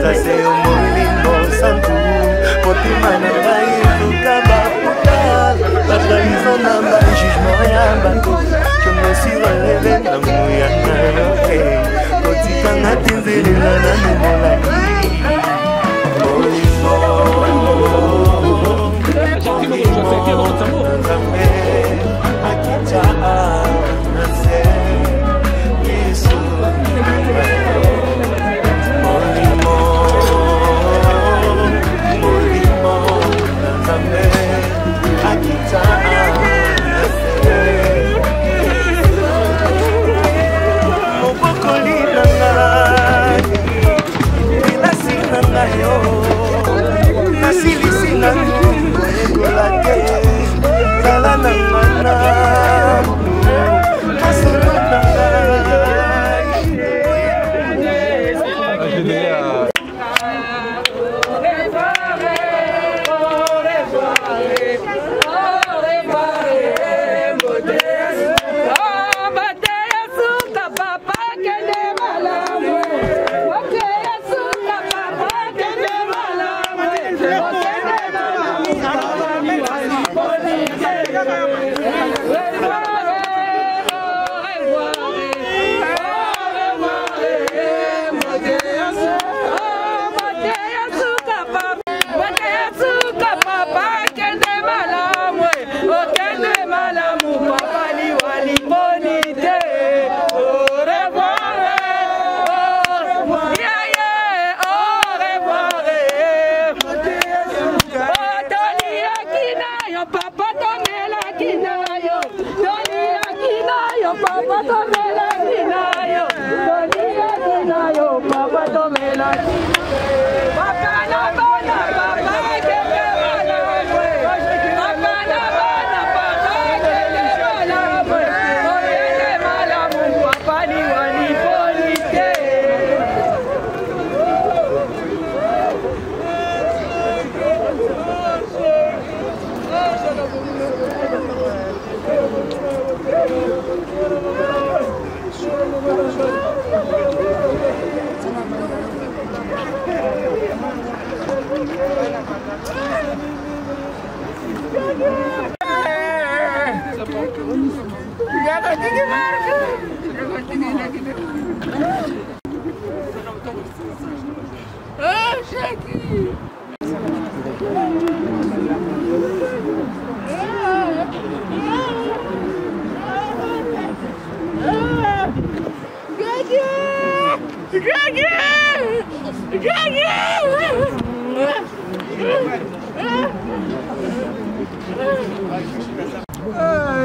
Grâce au molimbo santu Motima na ngai eluka baputa Batrahison na bajugement ya bato Je me suis relevé na moya na yo Kotikanga tinzelela na nomolaki Molimbo Akita Nase Yesu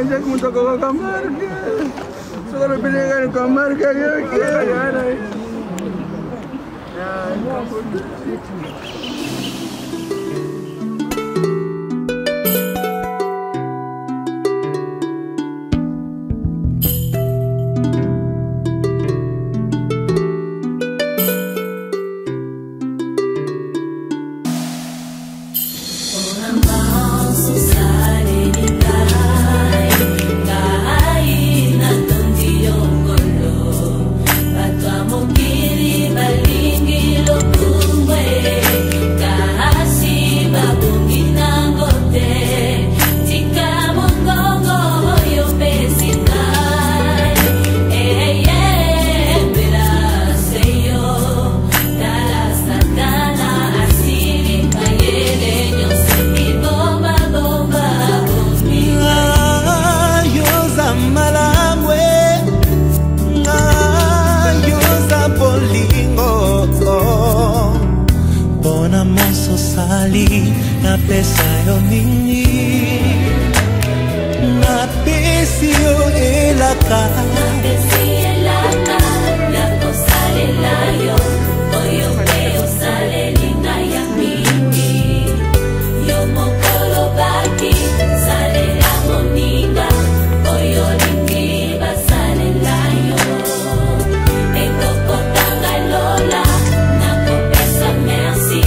Ya como tocó camar que solo pelear camar que yo quiero ganar. Na pesa yo mingi na pesi yo elaka na kosalela yo oyo pe osalelinga ya mingi yo mokolo baki salela moninga oyo lingi basalela yo ekokotanga lola na kopesa merci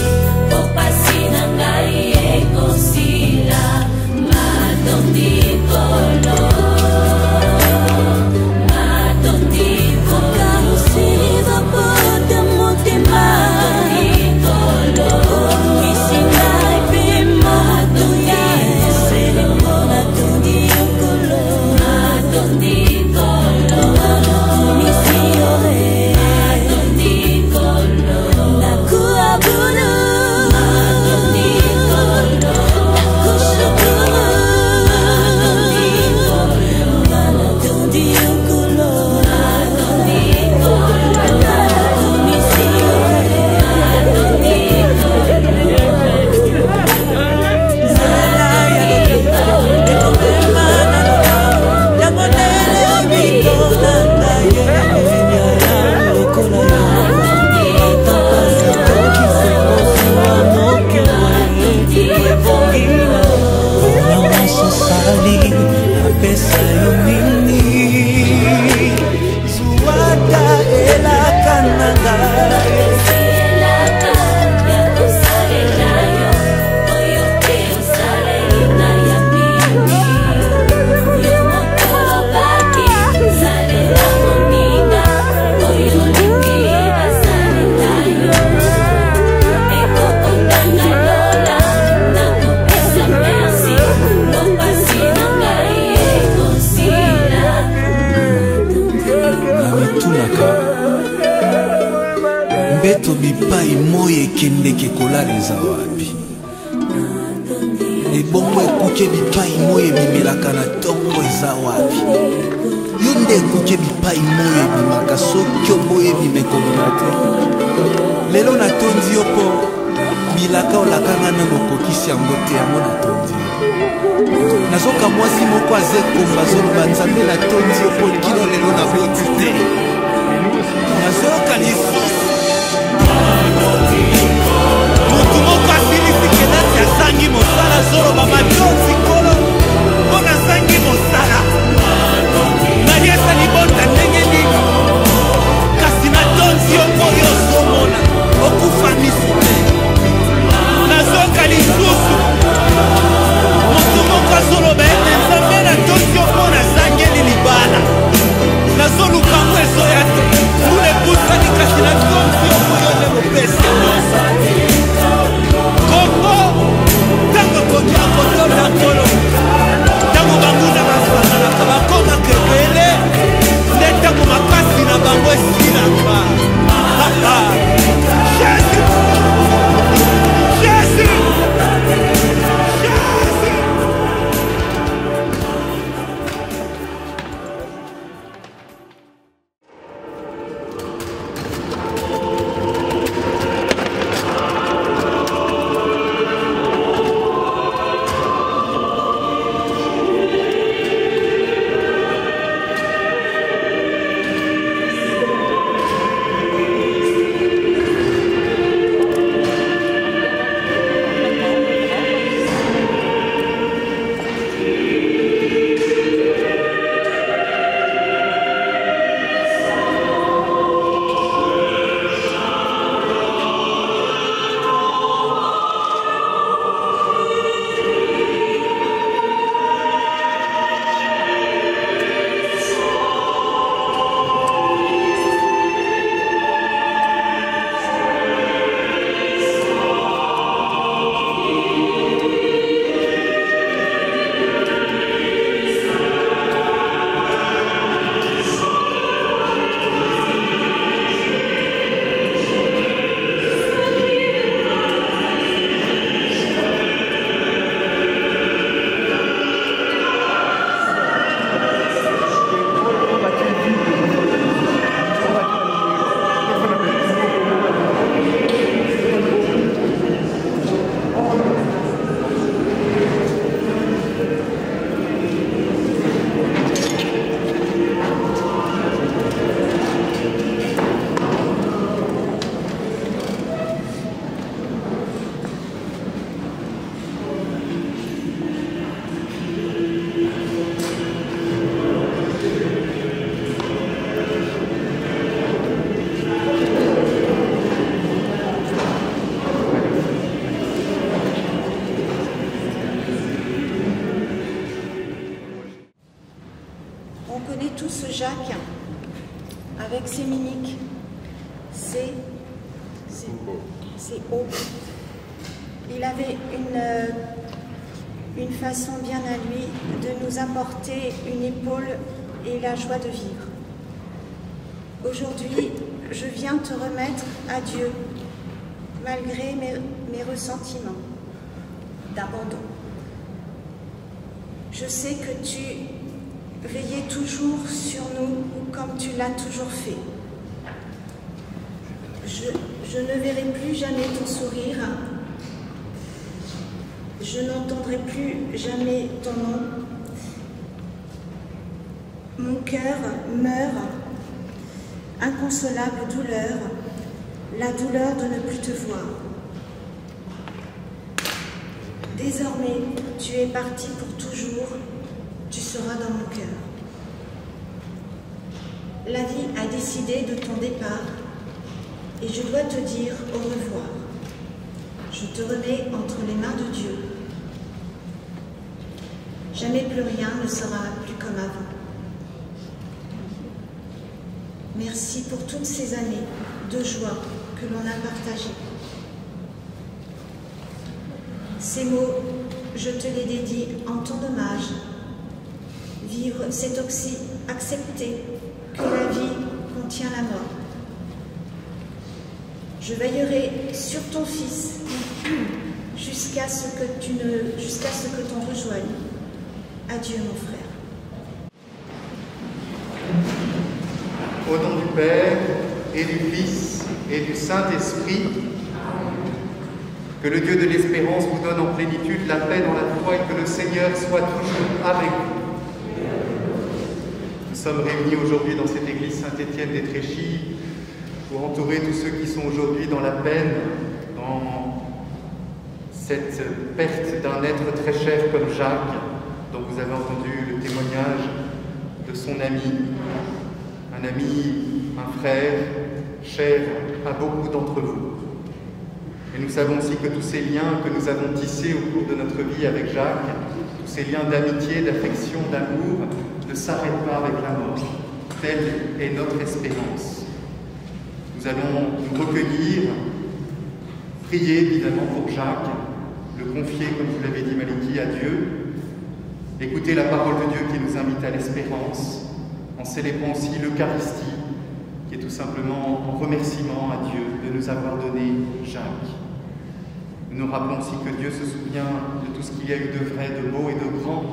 kopasi na ngai ekosila matondikolo Mibeto bipai moye kendeke kolala eza wapi. Ebongo ekuke bipai moye bimelaka na tongo eza wapi. Yo nde ekuke bipai moye bimaka soki oboye bimekobima te. Lelo natondi yo mpo bilaka olakanga na mokokisi yango te yango natondi yo. Nazoka mwasi moko aze komba zoloba nzambe natondi yo mpo kino lelo naboti te. Nazoka lisusu motu moko asilisi kelasi azangi mosala zoloba matonzi kolo mpo nazangi mosala naliesa libota ndenge nini kasi natonzi yo mpo yo ozomona okufa misu te. Nazoka lisusu motu moko azoloba ete nzambe natonzi yo mpo nazangeli libala nazoluka ngo ezoya te mulebusani kasi natonzi yo mpo yo nde mopesi kongo ntango kokia kotonda nkolo ntango banguna basanganaka bakomaka ebele nde ntango makasi na bango esilaka. Jacques, avec ses mimiques, c'est haut. Il avait une façon bien à lui de nous apporter une épaule et la joie de vivre. Aujourd'hui, je viens te remettre à Dieu, malgré mes ressentiments d'abandon. Je sais que tu veillais toujours sur nous comme tu l'as toujours fait. Je ne verrai plus jamais ton sourire. Je n'entendrai plus jamais ton nom. Mon cœur meurt, inconsolable douleur, la douleur de ne plus te voir. Désormais, tu es parti pour toujours, tu seras dans mon cœur. La vie a décidé de ton départ et je dois te dire au revoir. Je te remets entre les mains de Dieu. Jamais plus rien ne sera plus comme avant. Merci pour toutes ces années de joie que l'on a partagées. Ces mots, je te les dédie en ton hommage. Vivre, c'est aussi accepter que la vie contient la mort. Je veillerai sur ton fils jusqu'à ce que t'en rejoignes. Adieu, mon frère. Au nom du Père et du Fils et du Saint-Esprit, que le Dieu de l'espérance vous donne en plénitude la paix dans la foi et que le Seigneur soit toujours avec vous. Nous sommes réunis aujourd'hui dans cette église Saint-Étienne d'Étréchy pour entourer tous ceux qui sont aujourd'hui dans la peine, dans cette perte d'un être très cher comme Jacques, dont vous avez entendu le témoignage de son ami, un frère, cher à beaucoup d'entre vous. Et nous savons aussi que tous ces liens que nous avons tissés au cours de notre vie avec Jacques, tous ces liens d'amitié, d'affection, d'amour, ne s'arrêtent pas avec la mort. Telle est notre espérance. Nous allons nous recueillir, prier évidemment pour Jacques, le confier, comme vous l'avez dit Maliki, à Dieu, écouter la parole de Dieu qui nous invite à l'espérance, en célébrant aussi l'Eucharistie, qui est tout simplement un remerciement à Dieu de nous avoir donné Jacques. Nous nous rappelons aussi que Dieu se souvient de tout ce qu'il y a eu de vrai, de beau et de grand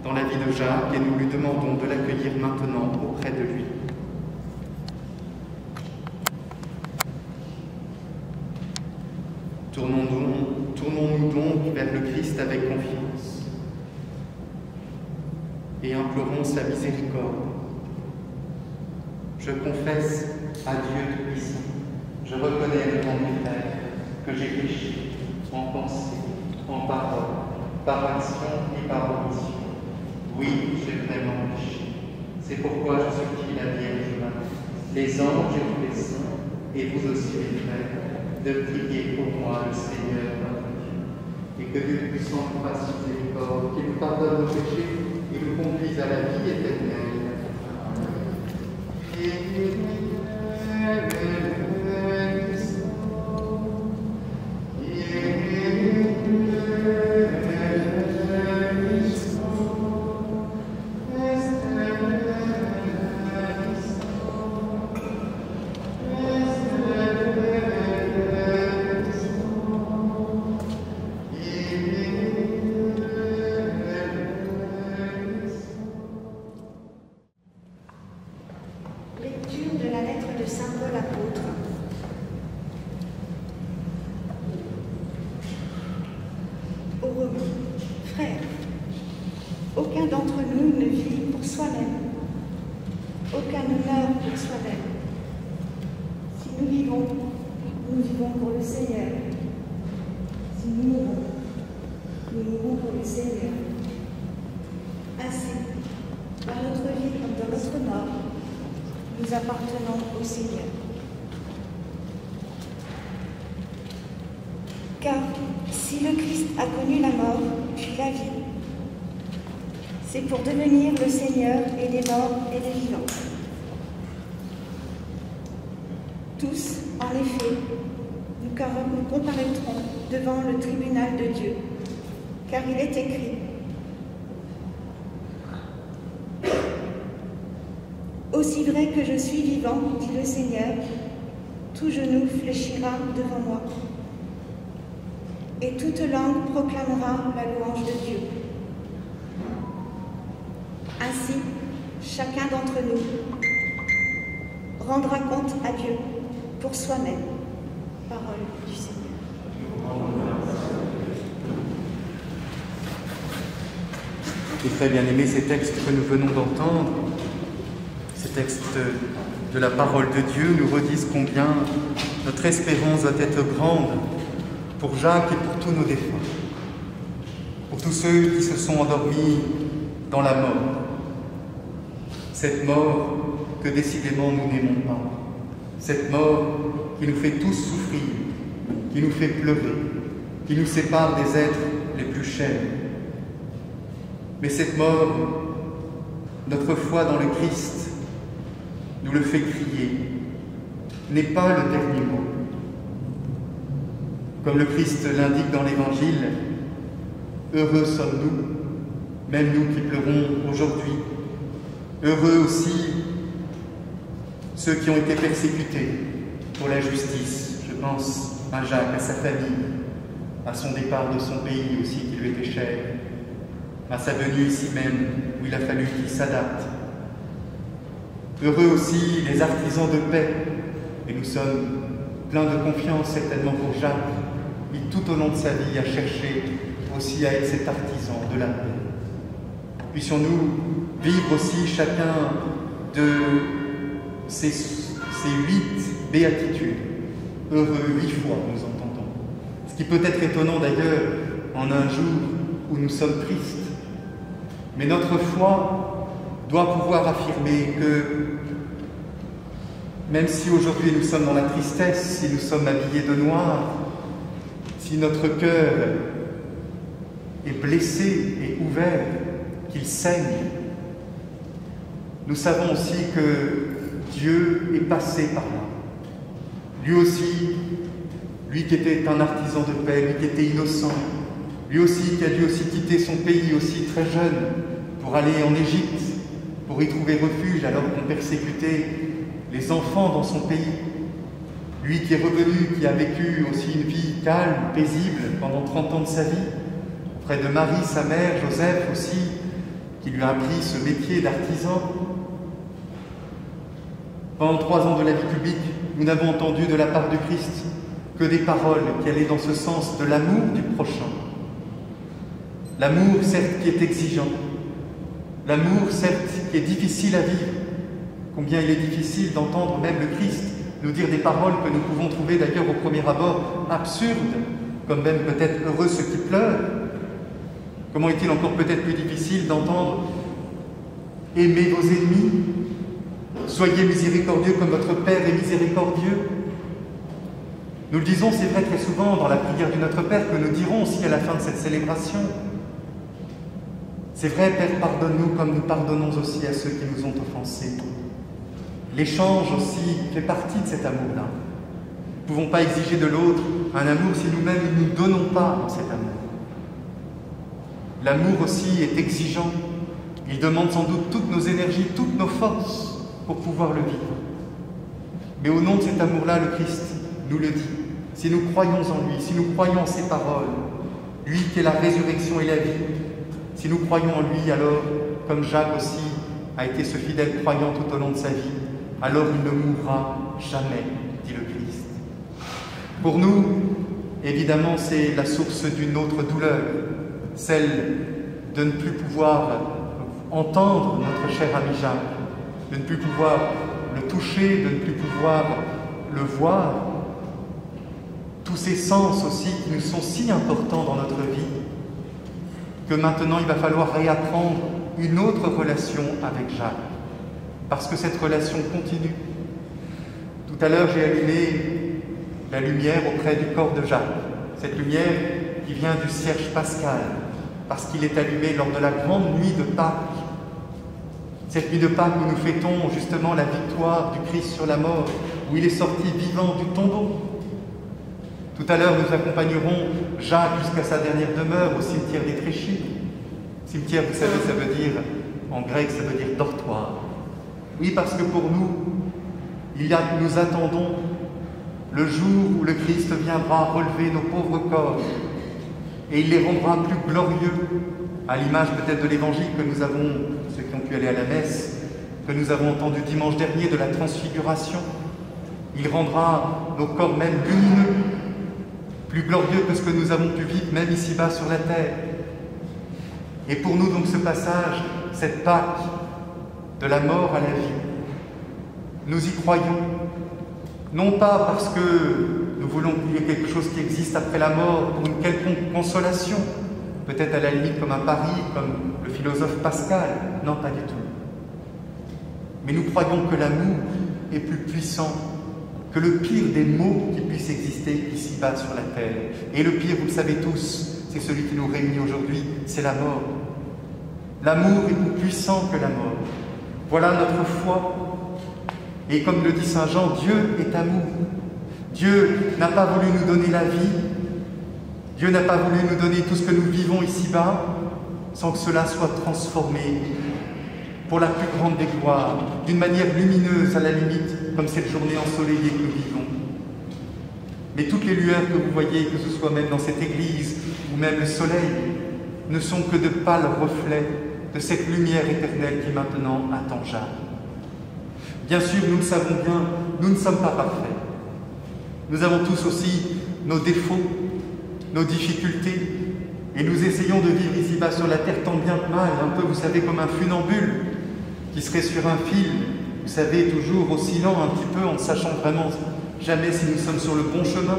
dans la vie de Jacques, et nous lui demandons de l'accueillir maintenant auprès de lui. Tournons-nous donc vers le Christ avec confiance et implorons sa miséricorde. Je confesse à Dieu Tout-Puissant, je reconnais devant mes frères que j'ai péché en pensée, en parole, par action et par omission. Oui, j'ai vraiment péché. C'est pourquoi je supplie la Vierge Marie, les anges et tous les saints, et vous aussi mes frères, de prier pour moi le Seigneur notre Dieu, et que Dieu Tout-Puissant nous fasse miséricorde, qu'il nous pardonne nos péchés et nous conduise à la vie éternelle. Frères, aucun d'entre nous ne vit pour soi-même, aucun ne meurt pour soi-même. Si nous vivons pour le Seigneur. Si nous mourons pour le Seigneur. Ainsi, dans notre vie comme dans notre mort, nous appartenons au Seigneur. Car si le Christ a connu la mort, puis la vie, c'est pour devenir le Seigneur et des morts et des vivants. Tous, en effet, nous comparaîtrons devant le tribunal de Dieu, car il est écrit : Aussi vrai que je suis vivant, dit le Seigneur, tout genou fléchira devant moi. Et toute langue proclamera la louange de Dieu. Ainsi, chacun d'entre nous rendra compte à Dieu pour soi-même. Parole du Seigneur. Et très bien aimé, ces textes que nous venons d'entendre, ces textes de la parole de Dieu nous redisent combien notre espérance doit être grande pour Jacques et pour tous nos défunts, pour tous ceux qui se sont endormis dans la mort. Cette mort que décidément nous n'aimons pas, cette mort qui nous fait tous souffrir, qui nous fait pleurer, qui nous sépare des êtres les plus chers. Mais cette mort, notre foi dans le Christ nous le fait crier, n'est pas le dernier mot. Comme le Christ l'indique dans l'Évangile, heureux sommes-nous, même nous qui pleurons aujourd'hui. Heureux aussi ceux qui ont été persécutés pour la justice. Je pense à Jacques, à sa famille, à son départ de son pays aussi qui lui était cher, à sa venue ici même où il a fallu qu'il s'adapte. Heureux aussi les artisans de paix, et nous sommes pleins de confiance certainement pour Jacques, qui tout au long de sa vie a cherché aussi à être cet artisan de la paix. Puissions-nous vivre aussi chacun de ces 8 béatitudes, heureux 8 fois nous entendons. Ce qui peut être étonnant d'ailleurs en un jour où nous sommes tristes. Mais notre foi doit pouvoir affirmer que même si aujourd'hui nous sommes dans la tristesse, si nous sommes habillés de noir, si notre cœur est blessé et ouvert, qu'il saigne, nous savons aussi que Dieu est passé par là. Lui aussi, lui qui était un artisan de paix, lui qui était innocent, lui aussi qui a dû aussi quitter son pays aussi très jeune pour aller en Égypte, pour y trouver refuge alors qu'on persécutait les enfants dans son pays. Lui qui est revenu, qui a vécu aussi une vie calme, paisible pendant 30 ans de sa vie, près de Marie, sa mère, Joseph aussi, qui lui a appris ce métier d'artisan. Pendant 3 ans de la vie publique, nous n'avons entendu de la part du Christ que des paroles qui allaient dans ce sens de l'amour du prochain. L'amour, certes, qui est exigeant. L'amour, certes, qui est difficile à vivre. Combien il est difficile d'entendre même le Christ nous dire des paroles que nous pouvons trouver d'ailleurs au premier abord absurdes, comme même peut-être heureux ceux qui pleurent. Comment est-il encore peut-être plus difficile d'entendre « Aimez vos ennemis, soyez miséricordieux comme votre Père est miséricordieux ». Nous le disons, c'est vrai, très souvent dans la prière du Notre Père que nous dirons aussi à la fin de cette célébration. C'est vrai, Père, pardonne-nous comme nous pardonnons aussi à ceux qui nous ont offensés. L'échange aussi fait partie de cet amour-là. Nous ne pouvons pas exiger de l'autre un amour si nous-mêmes ne nous donnons pas dans cet amour. L'amour aussi est exigeant. Il demande sans doute toutes nos énergies, toutes nos forces pour pouvoir le vivre. Mais au nom de cet amour-là, le Christ nous le dit. Si nous croyons en lui, si nous croyons en ses paroles, lui qui est la résurrection et la vie, si nous croyons en lui, alors, comme Jacques aussi a été ce fidèle croyant tout au long de sa vie, alors il ne mourra jamais, dit le Christ. Pour nous, évidemment, c'est la source d'une autre douleur, celle de ne plus pouvoir entendre notre cher ami Jacques, de ne plus pouvoir le toucher, de ne plus pouvoir le voir. Tous ces sens aussi qui nous sont si importants dans notre vie, que maintenant il va falloir réapprendre une autre relation avec Jacques, parce que cette relation continue. Tout à l'heure, j'ai allumé la lumière auprès du corps de Jacques, cette lumière qui vient du cierge pascal, parce qu'il est allumé lors de la grande nuit de Pâques. Cette nuit de Pâques où nous fêtons justement la victoire du Christ sur la mort, où il est sorti vivant du tombeau. Tout à l'heure, nous accompagnerons Jacques jusqu'à sa dernière demeure au cimetière des Tréchies. Cimetière, vous savez, ça veut dire, en grec, ça veut dire dortoir. Oui, parce que pour nous, nous attendons le jour où le Christ viendra relever nos pauvres corps et il les rendra plus glorieux, à l'image peut-être de l'évangile que nous avons, ceux qui ont pu aller à la messe, que nous avons entendu dimanche dernier de la transfiguration. Il rendra nos corps même lumineux, plus glorieux que ce que nous avons pu vivre même ici-bas sur la terre. Et pour nous donc ce passage, cette Pâque, de la mort à la vie, nous y croyons, non pas parce que nous voulons qu'il y ait quelque chose qui existe après la mort pour une quelconque consolation, peut-être à la limite comme un pari, comme le philosophe Pascal, non pas du tout. Mais nous croyons que l'amour est plus puissant que le pire des maux qui puissent exister ici-bas sur la terre. Et le pire, vous le savez tous, c'est celui qui nous réunit aujourd'hui, c'est la mort. L'amour est plus puissant que la mort. Voilà notre foi. Et comme le dit Saint Jean, Dieu est amour. Dieu n'a pas voulu nous donner la vie. Dieu n'a pas voulu nous donner tout ce que nous vivons ici-bas sans que cela soit transformé pour la plus grande des gloires, d'une manière lumineuse à la limite, comme cette journée ensoleillée que nous vivons. Mais toutes les lueurs que vous voyez, que ce soit même dans cette église ou même le soleil, ne sont que de pâles reflets de cette lumière éternelle qui maintenant attend Jacques. Bien sûr, nous le savons bien, nous ne sommes pas parfaits. Nous avons tous aussi nos défauts, nos difficultés, et nous essayons de vivre ici-bas sur la terre tant bien que mal, un peu, vous savez, comme un funambule qui serait sur un fil, vous savez, toujours oscillant un petit peu en ne sachant vraiment jamais si nous sommes sur le bon chemin.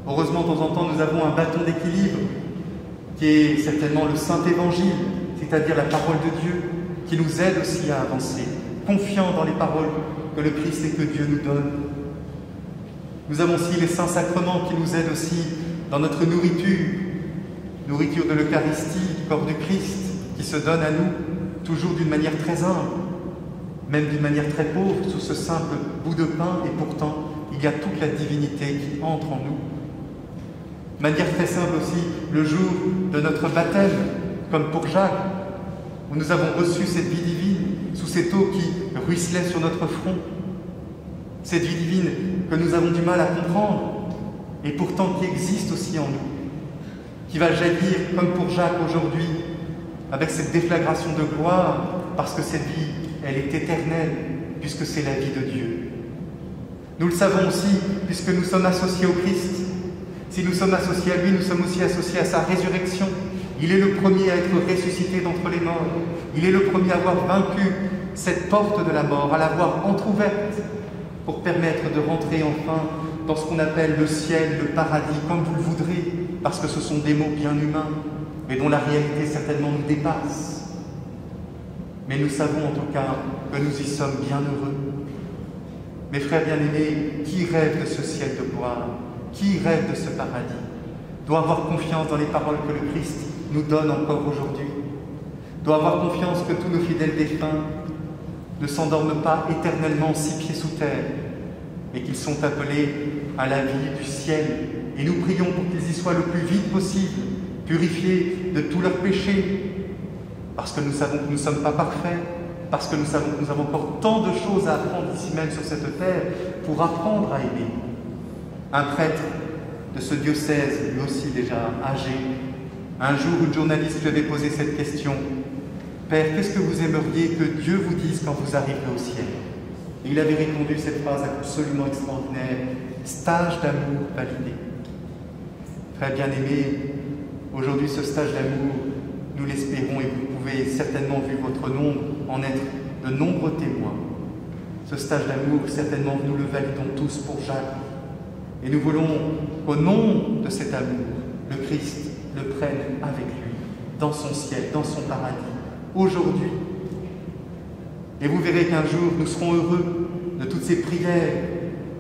Heureusement, de temps en temps, nous avons un bâton d'équilibre qui est certainement le Saint-Évangile, c'est-à-dire la parole de Dieu, qui nous aide aussi à avancer, confiant dans les paroles que le Christ et que Dieu nous donne. Nous avons aussi les saints sacrements qui nous aident aussi dans notre nourriture de l'Eucharistie, du corps du Christ, qui se donne à nous, toujours d'une manière très humble, même d'une manière très pauvre, sous ce simple bout de pain, et pourtant, il y a toute la divinité qui entre en nous. Manière très simple aussi, le jour de notre baptême, comme pour Jacques, où nous avons reçu cette vie divine, sous cette eau qui ruisselait sur notre front. Cette vie divine que nous avons du mal à comprendre, et pourtant qui existe aussi en nous, qui va jaillir, comme pour Jacques aujourd'hui, avec cette déflagration de gloire, parce que cette vie, elle est éternelle, puisque c'est la vie de Dieu. Nous le savons aussi, puisque nous sommes associés au Christ. Si nous sommes associés à lui, nous sommes aussi associés à sa résurrection. Il est le premier à être ressuscité d'entre les morts. Il est le premier à avoir vaincu cette porte de la mort, à l'avoir entr'ouverte, pour permettre de rentrer enfin dans ce qu'on appelle le ciel, le paradis, comme vous le voudrez, parce que ce sont des mots bien humains, mais dont la réalité certainement nous dépasse. Mais nous savons en tout cas que nous y sommes bien heureux. Mes frères bien-aimés, qui rêve de ce ciel de gloire, qui rêve de ce paradis, doit avoir confiance dans les paroles que le Christ nous donne encore aujourd'hui, doit avoir confiance que tous nos fidèles défunts ne s'endorment pas éternellement 6 pieds sous terre, mais qu'ils sont appelés à la vie du ciel. Et nous prions pour qu'ils y soient le plus vite possible, purifiés de tous leurs péchés, parce que nous savons que nous ne sommes pas parfaits, parce que nous savons que nous avons encore tant de choses à apprendre ici même sur cette terre pour apprendre à aimer. Un prêtre de ce diocèse, lui aussi déjà âgé, un jour une journaliste lui avait posé cette question: Père, qu'est-ce que vous aimeriez que Dieu vous dise quand vous arriverez au ciel? Et il avait répondu cette phrase absolument extraordinaire: stage d'amour validé. Frères bien-aimés, aujourd'hui ce stage d'amour, nous l'espérons, et vous pouvez certainement, vu votre nombre, en être de nombreux témoins. Ce stage d'amour, certainement, nous le validons tous pour Jacques. Et nous voulons qu'au nom de cet amour, le Christ le prenne avec lui, dans son ciel, dans son paradis, aujourd'hui. Et vous verrez qu'un jour, nous serons heureux de toutes ces prières,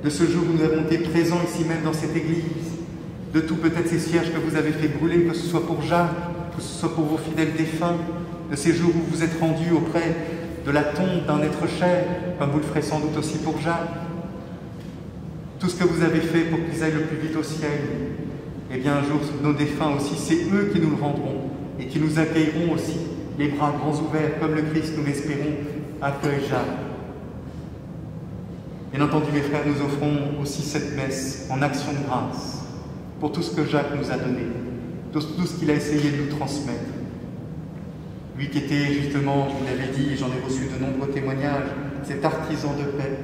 de ce jour où nous avons été présents ici même dans cette église, de tous peut-être ces cierges que vous avez fait brûler, que ce soit pour Jacques, que ce soit pour vos fidèles défunts, de ces jours où vous êtes rendus auprès de la tombe d'un être cher, comme vous le ferez sans doute aussi pour Jacques. Tout ce que vous avez fait pour qu'ils aillent le plus vite au ciel, eh bien un jour, nos défunts aussi, c'est eux qui nous le rendront et qui nous accueilleront aussi, les bras grands ouverts, comme le Christ, nous l'espérons, accueille Jacques. Bien entendu, mes frères, nous offrons aussi cette messe en action de grâce pour tout ce que Jacques nous a donné, tout ce qu'il a essayé de nous transmettre. Lui qui était justement, je vous l'avais dit, j'en ai reçu de nombreux témoignages, cet artisan de paix.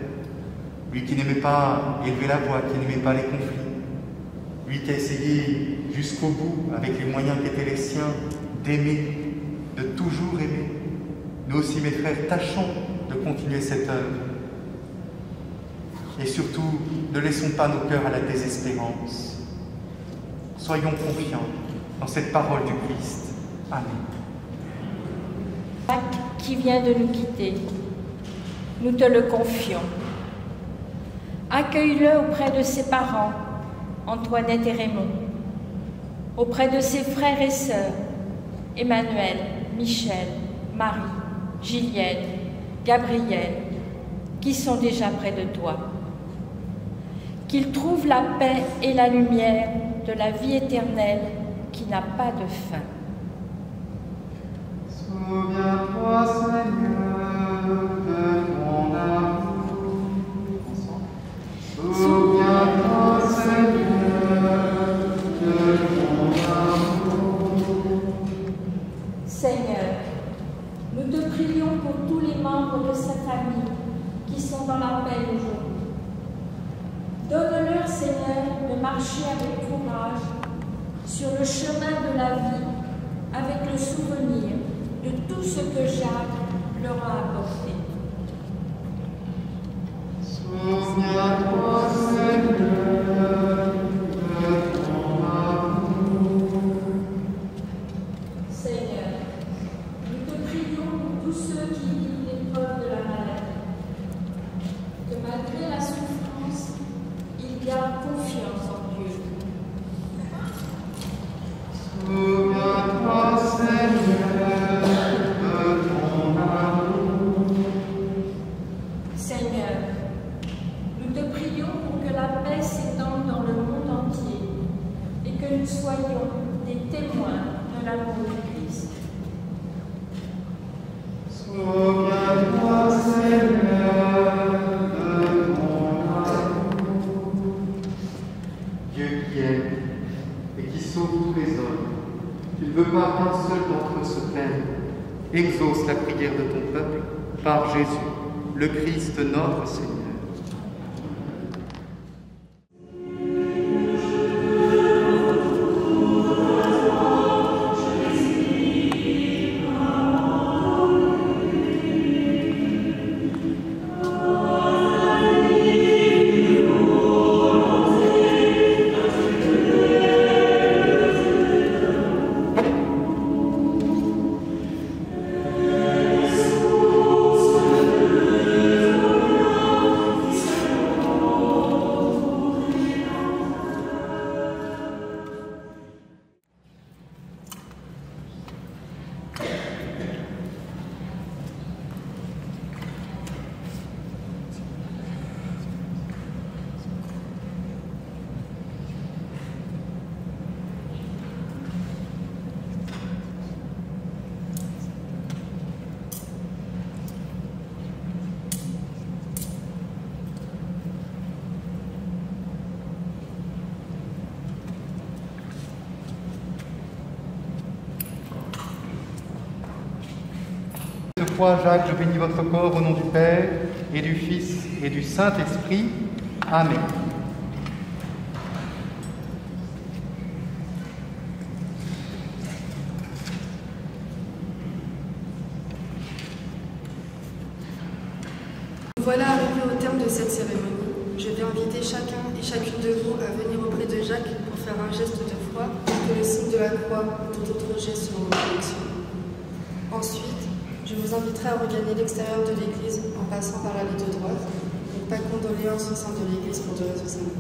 Lui qui n'aimait pas élever la voix, qui n'aimait pas les conflits. Lui qui a essayé jusqu'au bout, avec les moyens qui étaient les siens, d'aimer, de toujours aimer. Nous aussi, mes frères, tâchons de continuer cette œuvre. Et surtout, ne laissons pas nos cœurs à la désespérance. Soyons confiants dans cette parole du Christ. Amen. Jacques qui vient de nous quitter, nous te le confions. Accueille-le auprès de ses parents, Antoinette et Raymond, auprès de ses frères et sœurs, Emmanuel, Michel, Marie, Gillienne, Gabriel, qui sont déjà près de toi. Qu'il trouve la paix et la lumière de la vie éternelle qui n'a pas de fin. Souviens-toi, Seigneur, de ton amour. Souviens-toi, Seigneur. sont dans la peine aujourd'hui. Donne-leur, Seigneur, de marcher avec courage sur le chemin de la vie, avec le souvenir de tout ce que Jacques leur a apporté. Souviens-toi, Seigneur, de ton amour. Seigneur, nous te prions pour tous ceux qui vivent l'épreuve de la maladie, que malgré la souffrance, ils gardent confiance en Dieu. Souviens-toi, Seigneur, de ton amour. Seigneur, nous te prions pour que la paix s'étende dans le monde entier et que nous soyons des témoins de l'amour du Christ. Souviens-toi, Seigneur, de ton amour. Dieu qui aime et qui sauve tous les hommes, tu ne veux pas qu'un seul d'entre eux se perde. Exauce la prière de ton peuple par Jésus, le Christ notre Seigneur. Cette fois, Jacques, je bénis votre corps au nom du Père et du Fils et du Saint-Esprit. Amen. Voilà arrivé au terme de cette cérémonie. Je vais inviter chacun et chacune de vous à venir auprès de Jacques pour faire un geste de foi, que le signe de la croix ou tout autre geste sur vos collections. Ensuite, je vous inviterai à regagner l'extérieur de l'église en passant par l'allée de droite. Donc, pas de condoléances au sein de l'église pour des raisons sanitaires.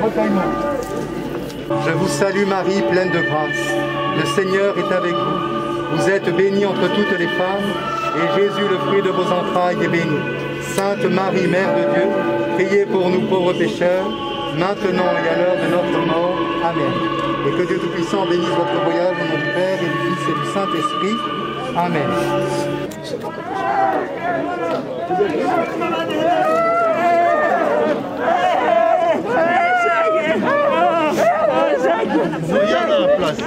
ravitaillement. Je vous salue Marie, pleine de grâce. Le Seigneur est avec vous. Vous êtes bénie entre toutes les femmes, et Jésus, le fruit de vos entrailles, est béni. Sainte Marie, Mère de Dieu, priez pour nous pauvres pécheurs, maintenant et à l'heure de notre mort. Amen. Et que Dieu Tout-Puissant bénisse votre voyage au nom du Père et du Fils et du Saint-Esprit. Amen. Regarde à la place.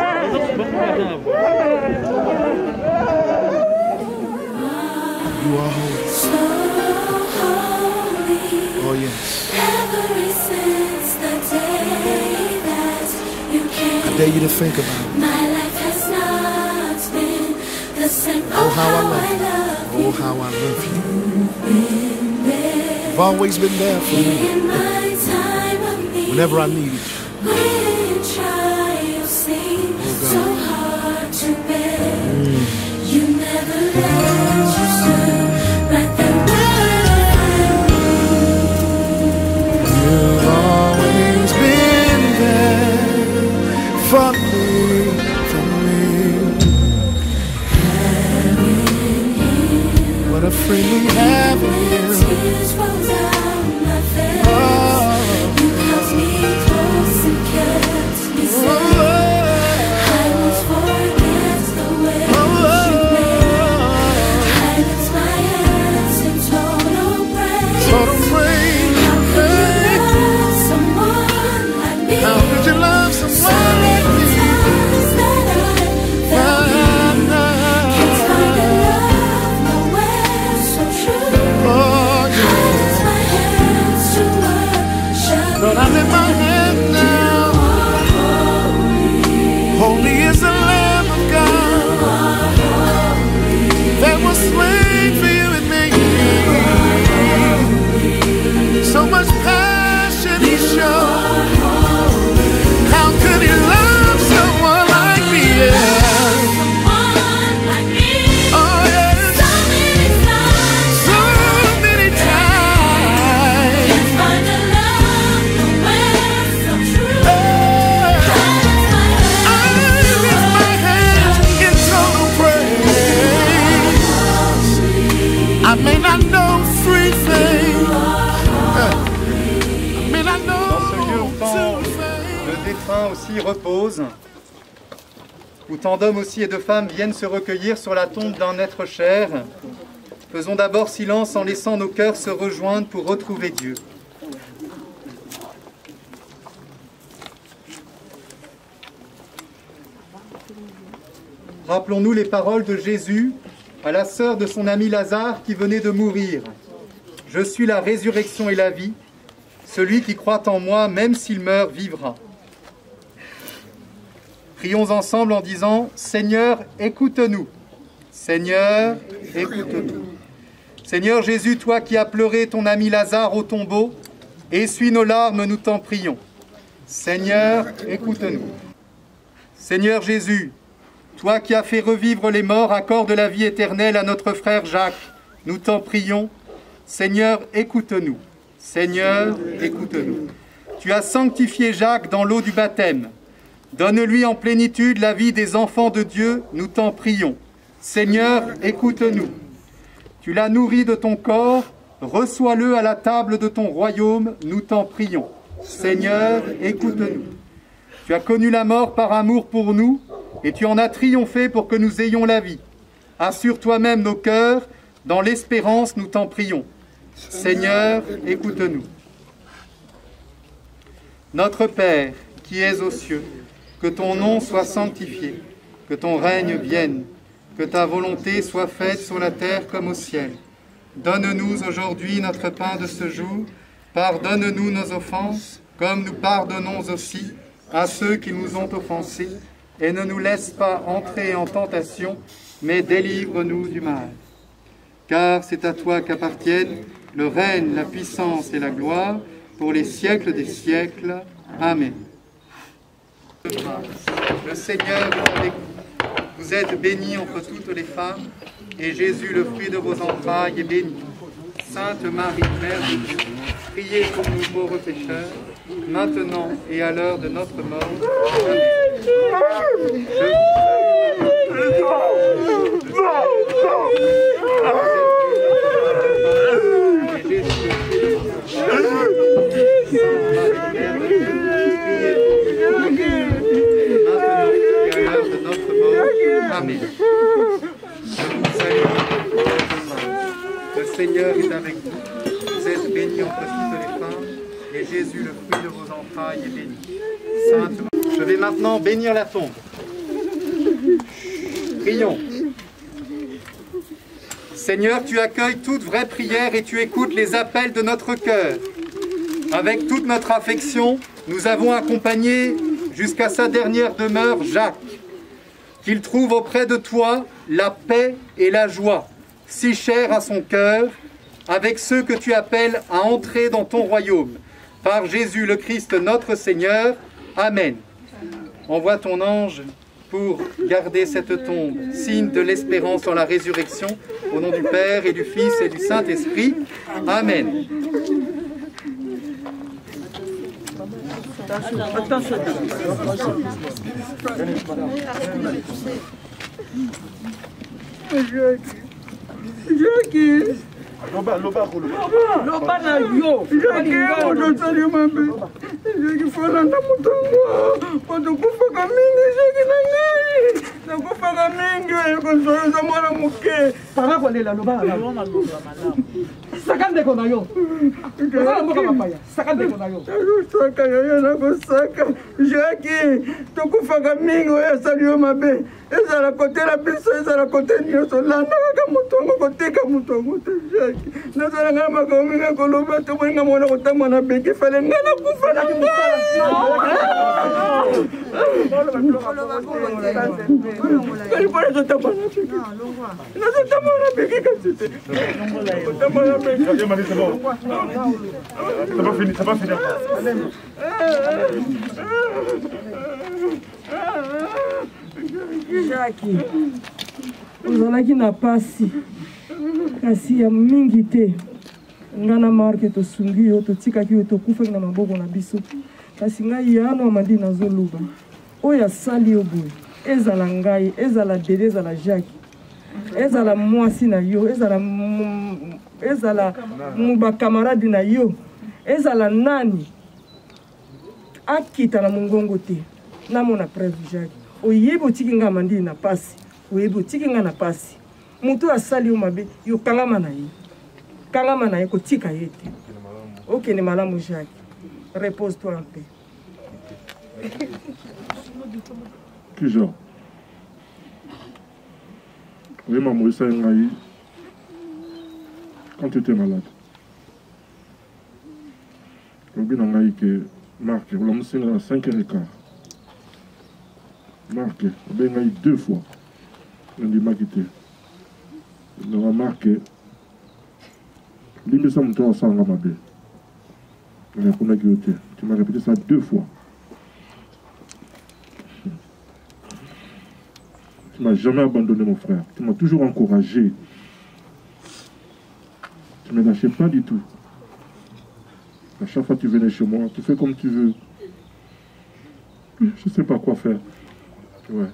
You are holy. So holy. Oh yes. Ever since the day that you came, I dare you to think about it. my life has not been the same. Oh how I love you. Oh how I love you. You've always been there for me. In my time of need, Whenever I needed you. when trials seem so hard to bear, you never left, you stood right there with me. You've always been there for me, for me. What a friend we have in you. Tears roll down my face. You held me close and kept me safe. I won't forget the way you made. I lift my hands in total praise. Total praise. How could you love someone like me? How could you love someone So like many me? times that I felt you. Can't find a love nowhere so true. Oh, I lift my hands to worship Lord, I lift my hand now. Holy is the Lamb of God that was slain for you and me. So much passion he showed. How could he love someone like me? Yeah. someone like me. Oh yes, So many times so many times. can't find a love nowhere so true. I lift my hands in total praise. I may not know three things. I may not know Dans ce lieu où tant two de things. défunts aussi reposent, où tant d'hommes aussi et de femmes viennent se recueillir sur la tombe d'un être cher, faisons d'abord silence en laissant nos cœurs se rejoindre pour retrouver Dieu. Rappelons-nous les paroles de Jésus à la sœur de son ami Lazare qui venait de mourir. « Je suis la résurrection et la vie. Celui qui croit en moi, même s'il meurt, vivra. » Prions ensemble en disant « Seigneur, écoute-nous. Seigneur, écoute-nous. Seigneur Jésus, toi qui as pleuré ton ami Lazare au tombeau, essuie nos larmes, nous t'en prions. Seigneur, écoute-nous. Seigneur Jésus, toi qui as fait revivre les morts, accorde la vie éternelle à notre frère Jacques, nous t'en prions. Seigneur, écoute-nous. Seigneur, écoute-nous. Tu as sanctifié Jacques dans l'eau du baptême. Donne-lui en plénitude la vie des enfants de Dieu, nous t'en prions. Seigneur, écoute-nous. Tu l'as nourri de ton corps, reçois-le à la table de ton royaume, nous t'en prions. Seigneur, écoute-nous. Tu as connu la mort par amour pour nous, et tu en as triomphé pour que nous ayons la vie. Assure toi-même nos cœurs, dans l'espérance, nous t'en prions. Seigneur, écoute-nous. Notre Père, qui es aux cieux, que ton nom soit sanctifié, que ton règne vienne, que ta volonté soit faite sur la terre comme au ciel. Donne-nous aujourd'hui notre pain de ce jour. Pardonne-nous nos offenses, comme nous pardonnons aussi à ceux qui nous ont offensés. Et ne nous laisse pas entrer en tentation, mais délivre-nous du mal. Car c'est à toi qu'appartiennent le règne, la puissance et la gloire, pour les siècles des siècles. Amen. Le Seigneur est avec vous. Vous êtes bénie entre toutes les femmes, et Jésus, le fruit de vos entrailles, est béni. Sainte Marie, Mère de Dieu, priez pour nous pauvres pécheurs, maintenant et à l'heure de notre mort. Amen. Salut. Le Seigneur est avec vous. Vous êtes bénie entre toutes les femmes, et Jésus, le fruit de vos entrailles, est béni. Sainte, je vais maintenant bénir la tombe. Prions. Seigneur, tu accueilles toute vraie prière et tu écoutes les appels de notre cœur. Avec toute notre affection, nous avons accompagné jusqu'à sa dernière demeure Jacques. Qu'il trouve auprès de toi la paix et la joie, si chères à son cœur, avec ceux que tu appelles à entrer dans ton royaume. Par Jésus le Christ notre Seigneur. Amen. Envoie ton ange pour garder cette tombe, signe de l'espérance en la résurrection, au nom du Père et du Fils et du Saint-Esprit. Amen. Attention. Jackie. Loba na yo. Jackie, odotali mabe. Jackie falanda mutongo. Odokufa kamingi Jackie na ngai. Nakufa kamingi konsoza mwana muke. Para kolela loba na yo. Sakande kona yo. Loba mboka mapaya. Sakande kona yo. Saka yo na kosaka. Jackie, tokufa kamingi oya salio mabe. Ezala kote la biso, ezala kote nyonso. Landa kaka mutongo koteka mutongo te Jackie. Nazala ngana makominga koloba to mwenga mwana kotama na beke fale ngana kufa na kali pole to tama na beke. Nazo tama na beke kasite. Tama na beke. C'est bon. Ça va finir. Jackie, ozalaki na pasi kasi ya mingi te ngana marke tosungi yo totikaki yo tokufa na maboko na biso kasi ngai yano amandi nazoluba oyo asali yo boye ezala ngai ezala dede ezala Jackie ezala mwasi na yo ezala bakamaradi na yo ezala nani akita na mongongo te namona preuve Jackie oyebi otiki nga mandi na pasi oyebi otiki nga na pasi mutu asali yo mabe yo kangama na ye kotika ye te okende malamu Jacques, repose-toi en paix. Qui genre oui maman ça ngai quand tu étais malade lobi na ngai que Marc on l'a à 5h15 Marc on ngai 2 fois on dit m'a quitté on a remarqué l'image de toi ça on m'a dit tu m'as répété ça 2 fois. Tu m'as jamais abandonné mon frère, tu m'as toujours encouragé. Tu ne me lâchais pas du tout. À chaque fois que tu venais chez moi, tu fais comme tu veux. Je ne sais pas quoi faire. Ouais,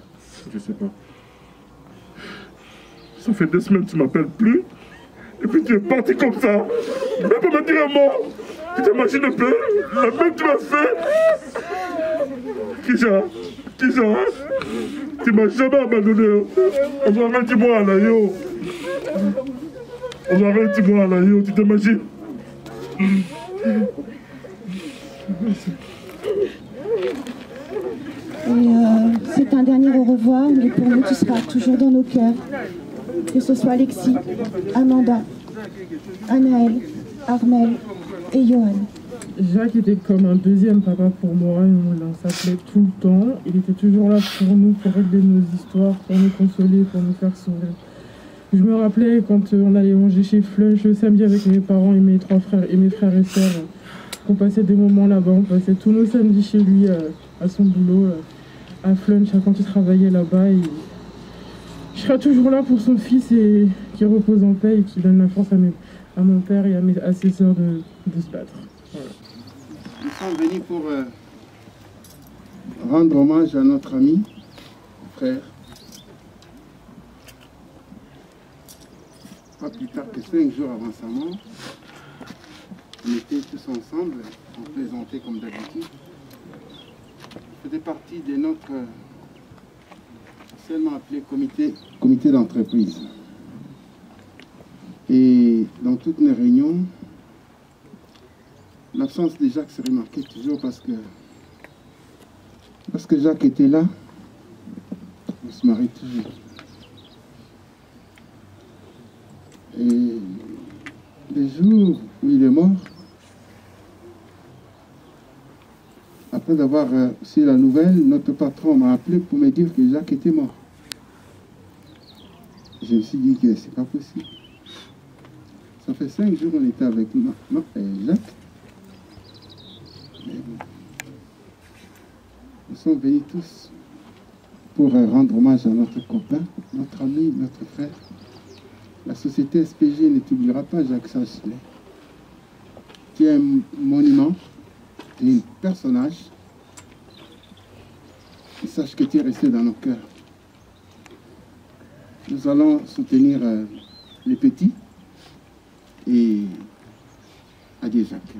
je ne sais pas. Ça fait 2 semaines que tu ne m'appelles plus. Et puis tu es parti comme ça. Même pour me dire un mot. Tu t'imagines un peu la même que tu m'as fait. Kisha, tu m'as jamais abandonné. On va arrêter moi à la yo. Tu t'imagines? C'est un dernier au revoir, mais pour nous tu seras toujours dans nos cœurs. Que ce soit Alexis, Amanda, Anaël, Armel et Johan. Jacques était comme un deuxième papa pour moi, on s'appelait tout le temps. Il était toujours là pour nous, pour régler nos histoires, pour nous consoler, pour nous faire sourire. Je me rappelais quand on allait manger chez Flunch le samedi avec mes parents et mes 3 frères et mes frères et sœurs. On passait des moments là-bas, on passait tous nos samedis chez lui, à son boulot, à Flunch, quand il travaillait là-bas. Je serai toujours là pour son fils et qui repose en paix et qui donne la force à mon père et à ses sœurs de se battre. Voilà. Nous sommes venus pour rendre hommage à notre ami, frère. Pas plus tard que 5 jours avant sa mort, on était tous ensemble, on plaisantait comme d'habitude. Il faisait partie de notre seulement appelé comité d'entreprise. Et dans toutes nos réunions, l'absence de Jacques se remarquait toujours parce que Jacques était là, on se mariait toujours. Et le jour où il est mort, après avoir su la nouvelle, notre patron m'a appelé pour me dire que Jacques était mort. Je me suis dit que c'est pas possible. Ça fait 5 jours qu'on était avec Jacques. Mais bon. Nous sommes venus tous pour rendre hommage à notre copain, notre ami, notre frère. La société SPG ne t'oubliera pas, Jacques Sachelay. Tu es un monument, tu es un personnage. Et sache que tu es resté dans nos cœurs. Nous allons soutenir les petits et adieu Jacques.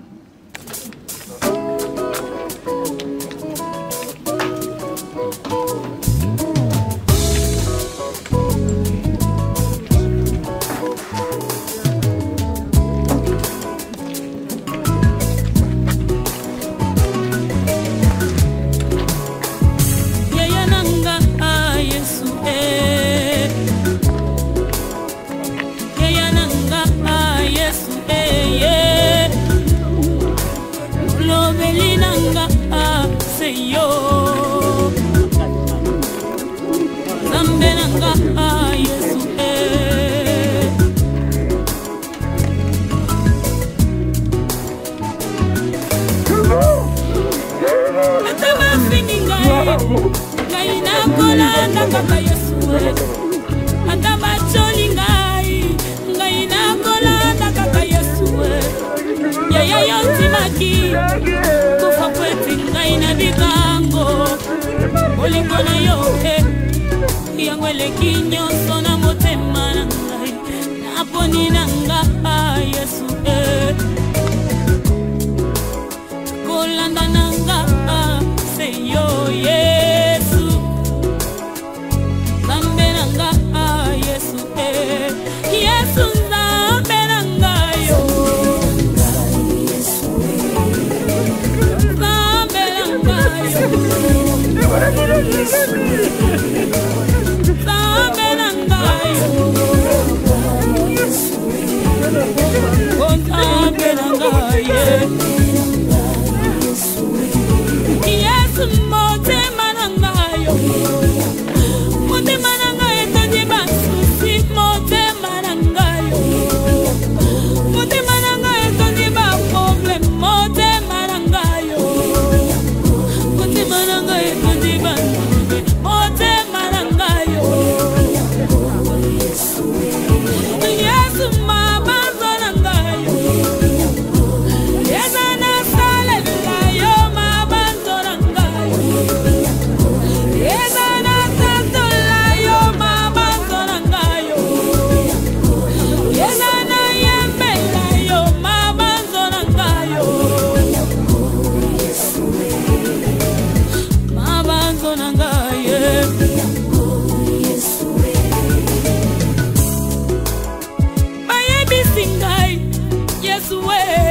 Yes, way.